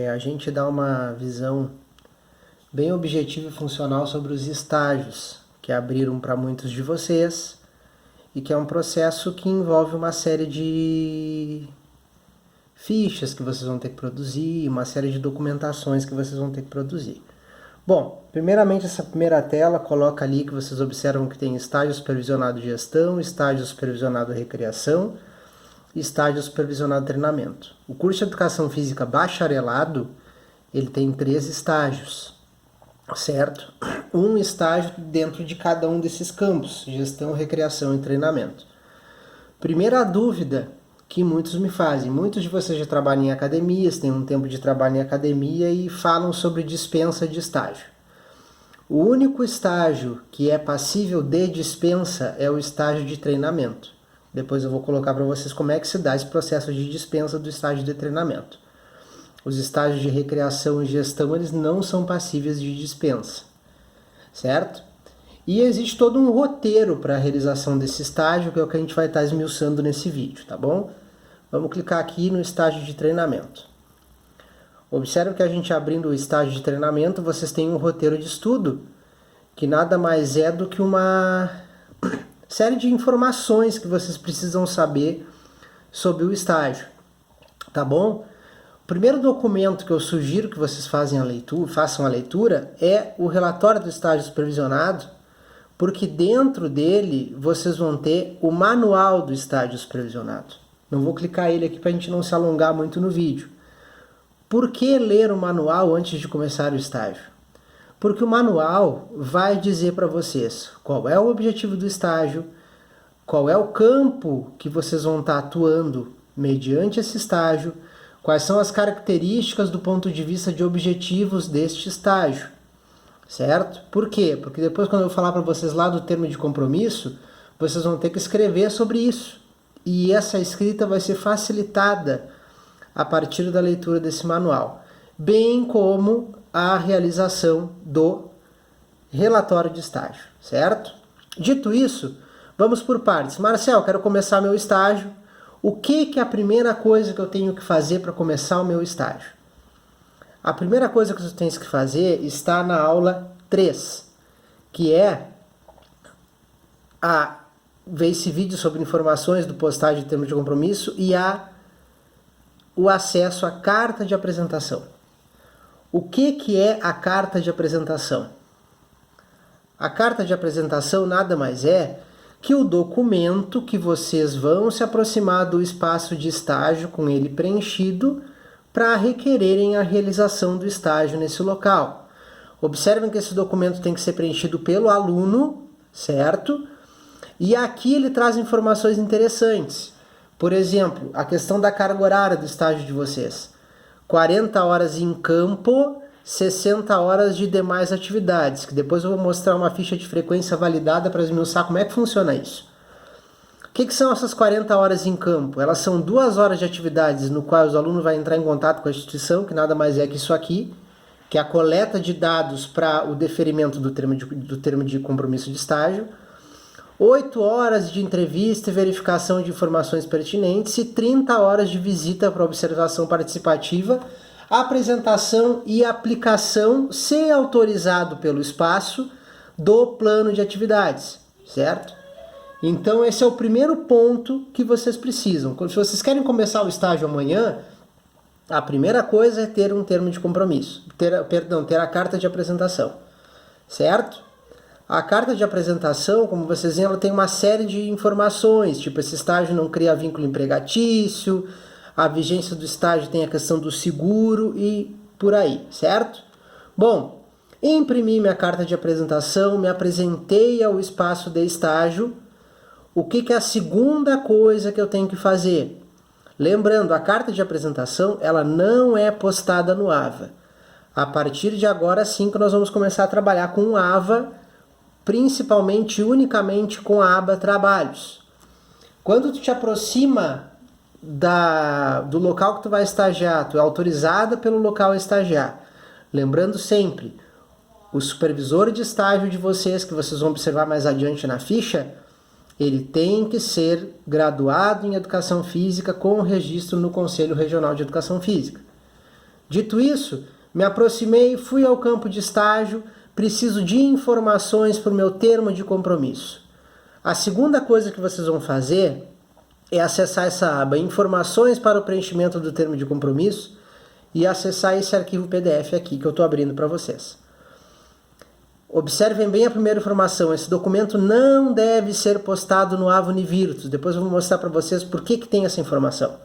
a gente dá uma visão bem objetiva e funcional sobre os estágios que abriram para muitos de vocês e que é um processo que envolve uma série de fichas que vocês vão ter que produzir, uma série de documentações que vocês vão ter que produzir. Bom, primeiramente essa primeira tela coloca ali que vocês observam que tem estágio supervisionado de gestão, estágio supervisionado de recreação e estágio supervisionado de treinamento. O curso de Educação Física Bacharelado, ele tem 3 estágios, certo? Um estágio dentro de cada um desses campos, gestão, recreação e treinamento. Primeira dúvida que muitos me fazem, muitos de vocês já trabalham em academias, têm um tempo de trabalho em academia e falam sobre dispensa de estágio. O único estágio que é passível de dispensa é o estágio de treinamento. Depois eu vou colocar para vocês como é que se dá esse processo de dispensa do estágio de treinamento. Os estágios de recreação e gestão, eles não são passíveis de dispensa, certo? E existe todo um roteiro para a realização desse estágio, que é o que a gente vai estar esmiuçando nesse vídeo, tá bom? Vamos clicar aqui no estágio de treinamento. Observe que a gente abrindo o estágio de treinamento, vocês têm um roteiro de estudo, que nada mais é do que uma série de informações que vocês precisam saber sobre o estágio, tá bom? O primeiro documento que eu sugiro que vocês façam a leitura é o relatório do estágio supervisionado, porque dentro dele vocês vão ter o manual do estágio supervisionado. Não vou clicar ele aqui para a gente não se alongar muito no vídeo. Por que ler o manual antes de começar o estágio? Porque o manual vai dizer para vocês qual é o objetivo do estágio, qual é o campo que vocês vão estar atuando mediante esse estágio, quais são as características do ponto de vista de objetivos deste estágio, certo? Por quê? Porque depois quando eu falar para vocês lá do termo de compromisso, vocês vão ter que escrever sobre isso. E essa escrita vai ser facilitada a partir da leitura desse manual, bem como a realização do relatório de estágio, certo? Dito isso, vamos por partes. Marcel, quero começar meu estágio. O que é a primeira coisa que eu tenho que fazer para começar o meu estágio? A primeira coisa que você tem que fazer está na aula 3, que é ver esse vídeo sobre informações do postagem de termo de compromisso e o acesso à carta de apresentação. O que é a carta de apresentação? A carta de apresentação nada mais é que o documento que vocês vão se aproximar do espaço de estágio com ele preenchido para requererem a realização do estágio nesse local. Observem que esse documento tem que ser preenchido pelo aluno, certo? E aqui ele traz informações interessantes. Por exemplo, a questão da carga horária do estágio de vocês. 40 horas em campo, 60 horas de demais atividades, que depois eu vou mostrar uma ficha de frequência validada para esmiuçar como é que funciona isso. O que são essas 40 horas em campo? Elas são 2 horas de atividades no qual o aluno vai entrar em contato com a instituição, que nada mais é que isso aqui, que é a coleta de dados para o deferimento do termo de compromisso de estágio, 8 horas de entrevista e verificação de informações pertinentes e 30 horas de visita para observação participativa, apresentação e aplicação, se autorizado pelo espaço, do plano de atividades, certo? Então esse é o primeiro ponto que vocês precisam. Se vocês querem começar o estágio amanhã, a primeira coisa é ter um termo de compromisso, ter a carta de apresentação, certo? A carta de apresentação, como vocês veem, ela tem uma série de informações, tipo esse estágio não cria vínculo empregatício, a vigência do estágio tem a questão do seguro e por aí, certo? Bom, imprimi minha carta de apresentação, me apresentei ao espaço de estágio. O que é a segunda coisa que eu tenho que fazer? Lembrando, a carta de apresentação, ela não é postada no AVA. A partir de agora sim que nós vamos começar a trabalhar com o AVA, principalmente, unicamente com a aba Trabalhos. Quando tu te aproxima do local que tu vai estagiar, tu é autorizada pelo local a estagiar. Lembrando sempre, o supervisor de estágio de vocês, que vocês vão observar mais adiante na ficha, ele tem que ser graduado em Educação Física com registro no Conselho Regional de Educação Física. Dito isso, me aproximei, fui ao campo de estágio, preciso de informações para o meu termo de compromisso. A segunda coisa que vocês vão fazer é acessar essa aba Informações para o preenchimento do termo de compromisso e acessar esse arquivo PDF aqui que eu estou abrindo para vocês. Observem bem a primeira informação, esse documento não deve ser postado no Avo Univirtus. Depois eu vou mostrar para vocês por que tem essa informação.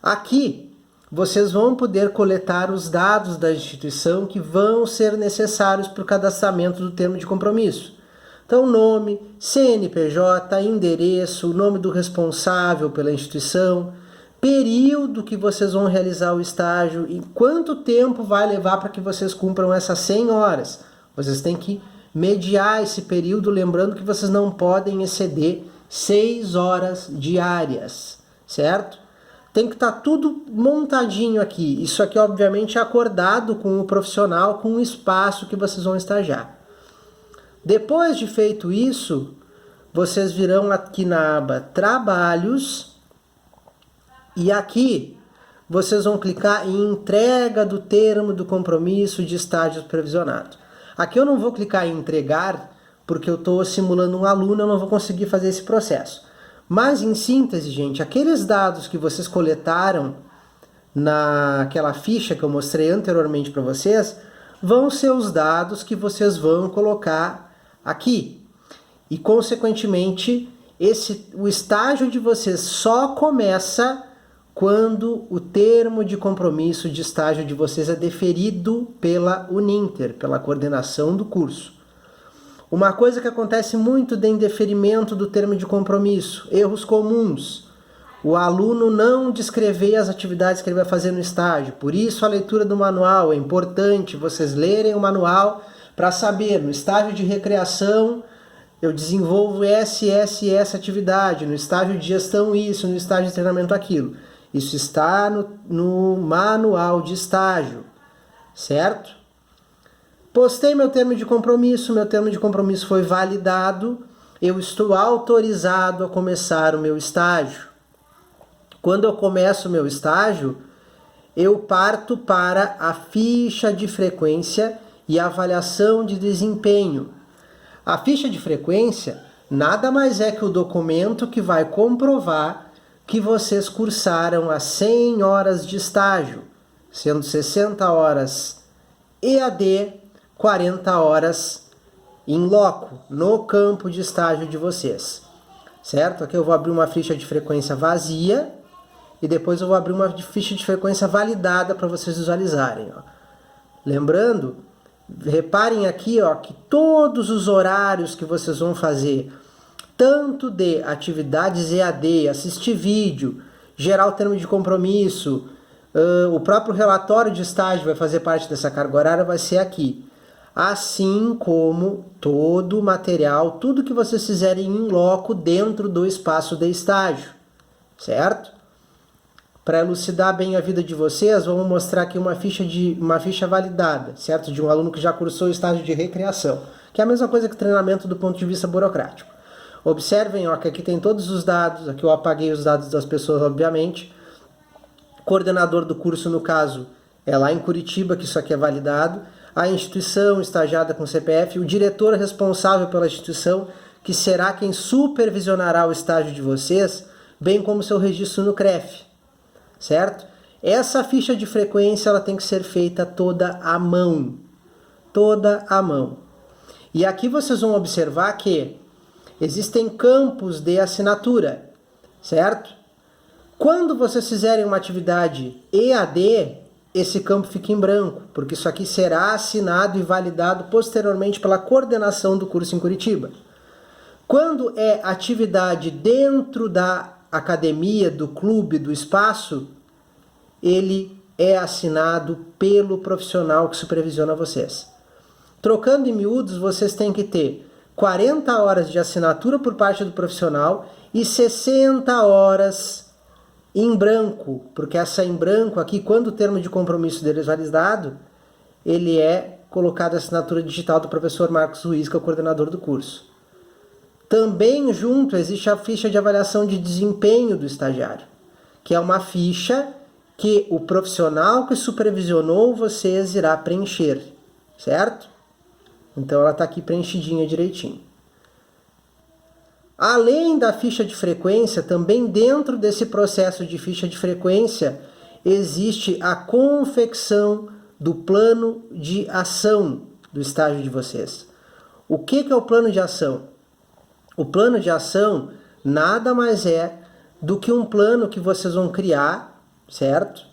Aqui vocês vão poder coletar os dados da instituição que vão ser necessários para o cadastramento do termo de compromisso. Então, nome, CNPJ, endereço, nome do responsável pela instituição, período que vocês vão realizar o estágio e quanto tempo vai levar para que vocês cumpram essas 100 horas. Vocês têm que mediar esse período, lembrando que vocês não podem exceder 6 horas diárias, certo? Tem que estar tudo montadinho aqui. Isso aqui, obviamente, é acordado com o profissional, com o espaço que vocês vão estagiar. Depois de feito isso, vocês virão aqui na aba Trabalhos e aqui vocês vão clicar em Entrega do termo do compromisso de estágio supervisionado. Aqui eu não vou clicar em entregar, porque eu estou simulando um aluno, eu não vou conseguir fazer esse processo. Mas, em síntese, gente, aqueles dados que vocês coletaram naquela ficha que eu mostrei anteriormente para vocês, vão ser os dados que vocês vão colocar aqui. E, consequentemente, o estágio de vocês só começa quando o termo de compromisso de estágio de vocês é deferido pela Uninter, pela coordenação do curso. Uma coisa que acontece muito de indeferimento do termo de compromisso, erros comuns. O aluno não descrever as atividades que ele vai fazer no estágio. Por isso a leitura do manual, é importante vocês lerem o manual para saber, no estágio de recreação eu desenvolvo essa atividade, no estágio de gestão isso, no estágio de treinamento aquilo. Isso está no manual de estágio, certo? Postei meu termo de compromisso foi validado, eu estou autorizado a começar o meu estágio. Quando eu começo o meu estágio, eu parto para a ficha de frequência e avaliação de desempenho. A ficha de frequência nada mais é que o documento que vai comprovar que vocês cursaram as 100 horas de estágio, sendo 60 horas EAD, 40 horas em loco, no campo de estágio de vocês, certo? Aqui eu vou abrir uma ficha de frequência vazia e depois eu vou abrir uma ficha de frequência validada para vocês visualizarem. Ó. Lembrando, reparem aqui ó, que todos os horários que vocês vão fazer, tanto de atividades EAD, assistir vídeo, gerar o termo de compromisso, o próprio relatório de estágio vai fazer parte dessa carga horária, vai ser aqui. Assim como todo o material, tudo que vocês fizerem em loco dentro do espaço de estágio, certo? Para elucidar bem a vida de vocês, vamos mostrar aqui uma ficha validada, certo? De um aluno que já cursou o estágio de recreação, que é a mesma coisa que treinamento do ponto de vista burocrático. Observem ó, que aqui tem todos os dados, aqui eu apaguei os dados das pessoas, obviamente. Coordenador do curso, no caso, é lá em Curitiba, que isso aqui é validado. A instituição estagiada com CPF, o diretor responsável pela instituição, que será quem supervisionará o estágio de vocês, bem como seu registro no CREF, certo? Essa ficha de frequência ela tem que ser feita toda à mão, E aqui vocês vão observar que existem campos de assinatura, certo? Quando vocês fizerem uma atividade EAD, esse campo fica em branco, porque isso aqui será assinado e validado posteriormente pela coordenação do curso em Curitiba. Quando é atividade dentro da academia, do clube, do espaço, ele é assinado pelo profissional que supervisiona vocês. Trocando em miúdos, vocês têm que ter 40 horas de assinatura por parte do profissional e 60 horas em branco, porque essa em branco aqui, quando o termo de compromisso dele é validado, ele é colocado a assinatura digital do professor Marcos Ruiz, que é o coordenador do curso. Também junto existe a ficha de avaliação de desempenho do estagiário, que é uma ficha que o profissional que supervisionou vocês irá preencher, certo? Então ela está aqui preenchidinha direitinho. Além da ficha de frequência, também dentro desse processo de ficha de frequência, existe a confecção do plano de ação do estágio de vocês. O que é o plano de ação? O plano de ação nada mais é do que um plano que vocês vão criar, certo?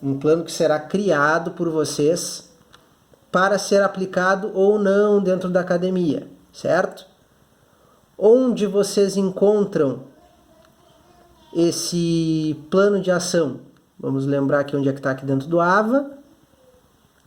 Um plano que será criado por vocês para ser aplicado ou não dentro da academia, certo? Onde vocês encontram esse plano de ação? Vamos lembrar aqui onde é que está aqui dentro do AVA.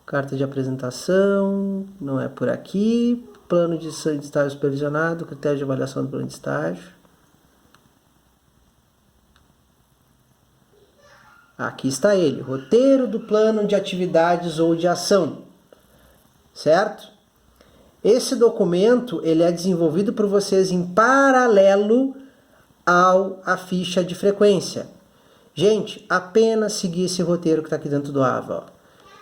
Carta de apresentação, não é por aqui. Plano de estágio supervisionado, critério de avaliação do plano de estágio. Aqui está ele, roteiro do plano de atividades ou de ação, certo? Esse documento ele é desenvolvido por vocês em paralelo à ficha de frequência. Gente, apenas seguir esse roteiro que está aqui dentro do AVA.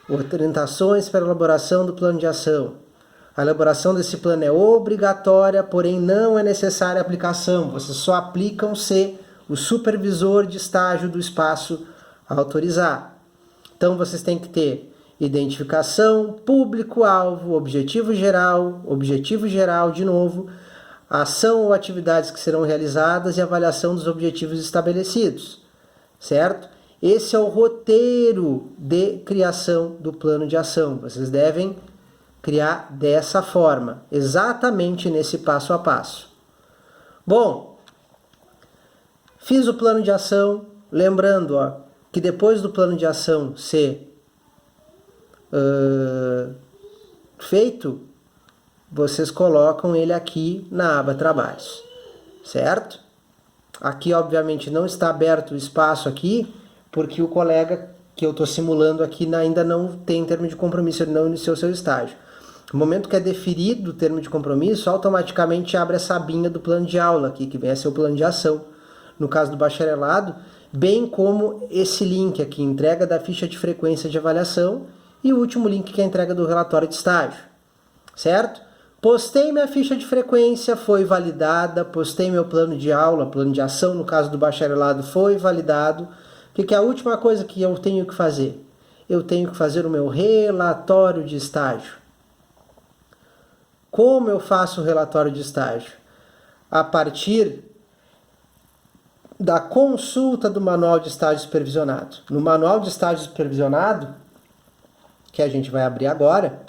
Ó. Orientações para a elaboração do plano de ação. A elaboração desse plano é obrigatória, porém não é necessária a aplicação. Vocês só aplicam se o supervisor de estágio do espaço autorizar. Então vocês têm que ter identificação, público-alvo, objetivo geral de novo, ação ou atividades que serão realizadas e avaliação dos objetivos estabelecidos, certo? Esse é o roteiro de criação do plano de ação. Vocês devem criar dessa forma, exatamente nesse passo a passo. Bom, fiz o plano de ação, lembrando que depois do plano de ação ser feito, vocês colocam ele aqui na aba Trabalhos, certo? Aqui, obviamente, não está aberto o espaço aqui, porque o colega que eu estou simulando aqui ainda não tem termo de compromisso, ele não iniciou seu estágio. No momento que é deferido o termo de compromisso, automaticamente abre essa abinha do plano de aula aqui, que vem a ser o plano de ação. No caso do bacharelado, bem como esse link aqui, entrega da ficha de frequência de avaliação, e o último link que é a entrega do relatório de estágio, certo? Postei minha ficha de frequência, foi validada, postei meu plano de aula, plano de ação, no caso do bacharelado, foi validado. O que é a última coisa que eu tenho que fazer? Eu tenho que fazer o meu relatório de estágio. Como eu faço o relatório de estágio? A partir da consulta do manual de estágio supervisionado. No manual de estágio supervisionado, que a gente vai abrir agora,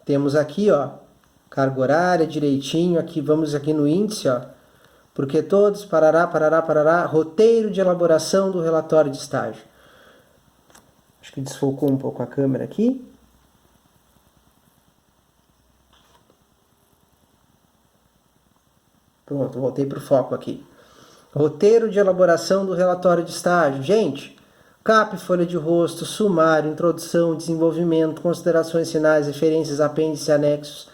temos aqui, carga horária direitinho, aqui vamos aqui no índice, porque todos, parará, roteiro de elaboração do relatório de estágio. Acho que desfocou um pouco a câmera aqui. Pronto, voltei para o foco aqui. Roteiro de elaboração do relatório de estágio. Gente, CAP, folha de rosto, sumário, introdução, desenvolvimento, considerações finais, referências, apêndices, anexos.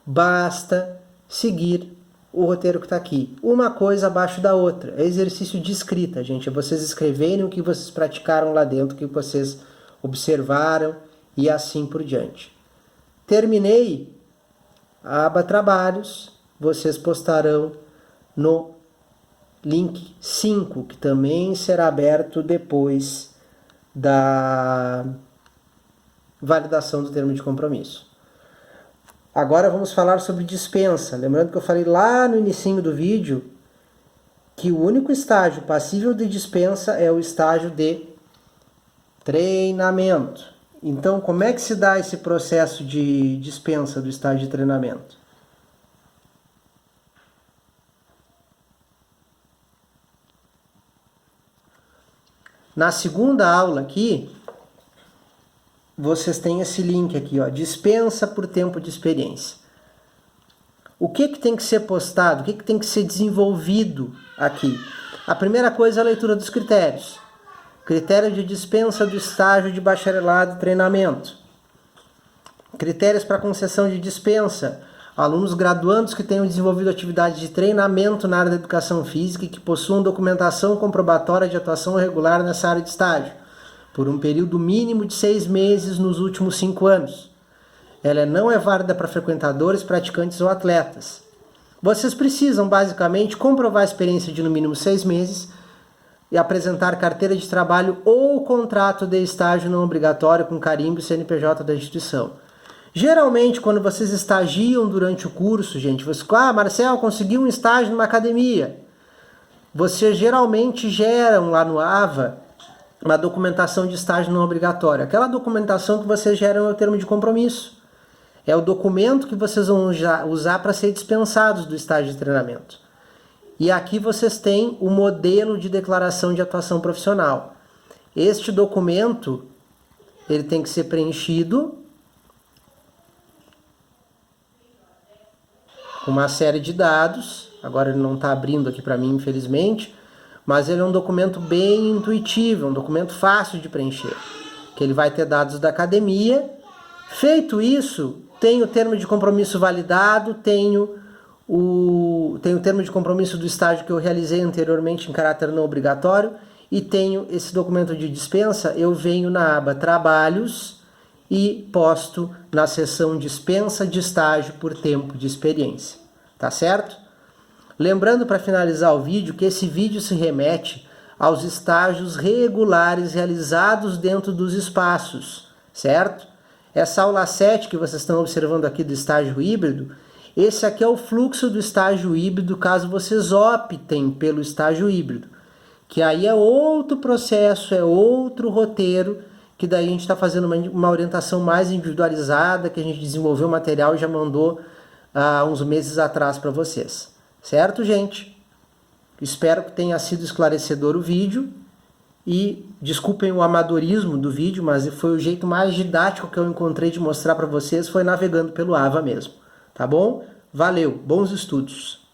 Basta seguir o roteiro que está aqui. Uma coisa abaixo da outra. É exercício de escrita, gente. É vocês escreverem o que vocês praticaram lá dentro, o que vocês observaram e assim por diante. Terminei a aba Trabalhos. Vocês postarão no link 5, que também será aberto depois da validação do termo de compromisso. Agora vamos falar sobre dispensa. Lembrando que eu falei lá no inicinho do vídeo que o único estágio passível de dispensa é o estágio de treinamento. Então, como é que se dá esse processo de dispensa do estágio de treinamento? Na segunda aula aqui, vocês têm esse link aqui, dispensa por tempo de experiência. O que tem que ser postado? O que tem que ser desenvolvido aqui? A primeira coisa é a leitura dos critérios. Critério de dispensa do estágio de bacharelado e treinamento. Critérios para concessão de dispensa. alunos graduandos que tenham desenvolvido atividade de treinamento na área da educação física e que possuam documentação comprobatória de atuação regular nessa área de estágio, por um período mínimo de 6 meses nos últimos 5 anos. Ela não é válida para frequentadores, praticantes ou atletas. Vocês precisam, basicamente, comprovar a experiência de no mínimo 6 meses e apresentar carteira de trabalho ou contrato de estágio não obrigatório com carimbo e CNPJ da instituição. Geralmente, quando vocês estagiam durante o curso, gente, você, Marcel, conseguiu um estágio numa academia. Vocês geralmente geram lá no AVA uma documentação de estágio não obrigatório. Aquela documentação que vocês geram é o termo de compromisso. É o documento que vocês vão usar para ser dispensados do estágio de treinamento. E aqui vocês têm o modelo de declaração de atuação profissional. Este documento, ele tem que ser preenchido com uma série de dados. Agora ele não está abrindo aqui para mim, infelizmente, mas ele é um documento bem intuitivo, um documento fácil de preencher, que ele vai ter dados da academia. Feito isso, tem o termo de compromisso validado, tenho o termo de compromisso do estágio que eu realizei anteriormente em caráter não obrigatório e tenho esse documento de dispensa. Eu venho na aba Trabalhos e posto na seção Dispensa de estágio por tempo de experiência. Tá certo? Lembrando, para finalizar o vídeo, que esse vídeo se remete aos estágios regulares realizados dentro dos espaços, certo? Essa aula 7 que vocês estão observando aqui do estágio híbrido, esse aqui é o fluxo do estágio híbrido, caso vocês optem pelo estágio híbrido, que aí é outro processo, é outro roteiro, que daí a gente está fazendo uma orientação mais individualizada, que a gente desenvolveu o material e já mandou há uns meses atrás para vocês. Certo, gente? Espero que tenha sido esclarecedor o vídeo e desculpem o amadorismo do vídeo, mas foi o jeito mais didático que eu encontrei de mostrar para vocês, foi navegando pelo AVA mesmo. Tá bom? Valeu, bons estudos!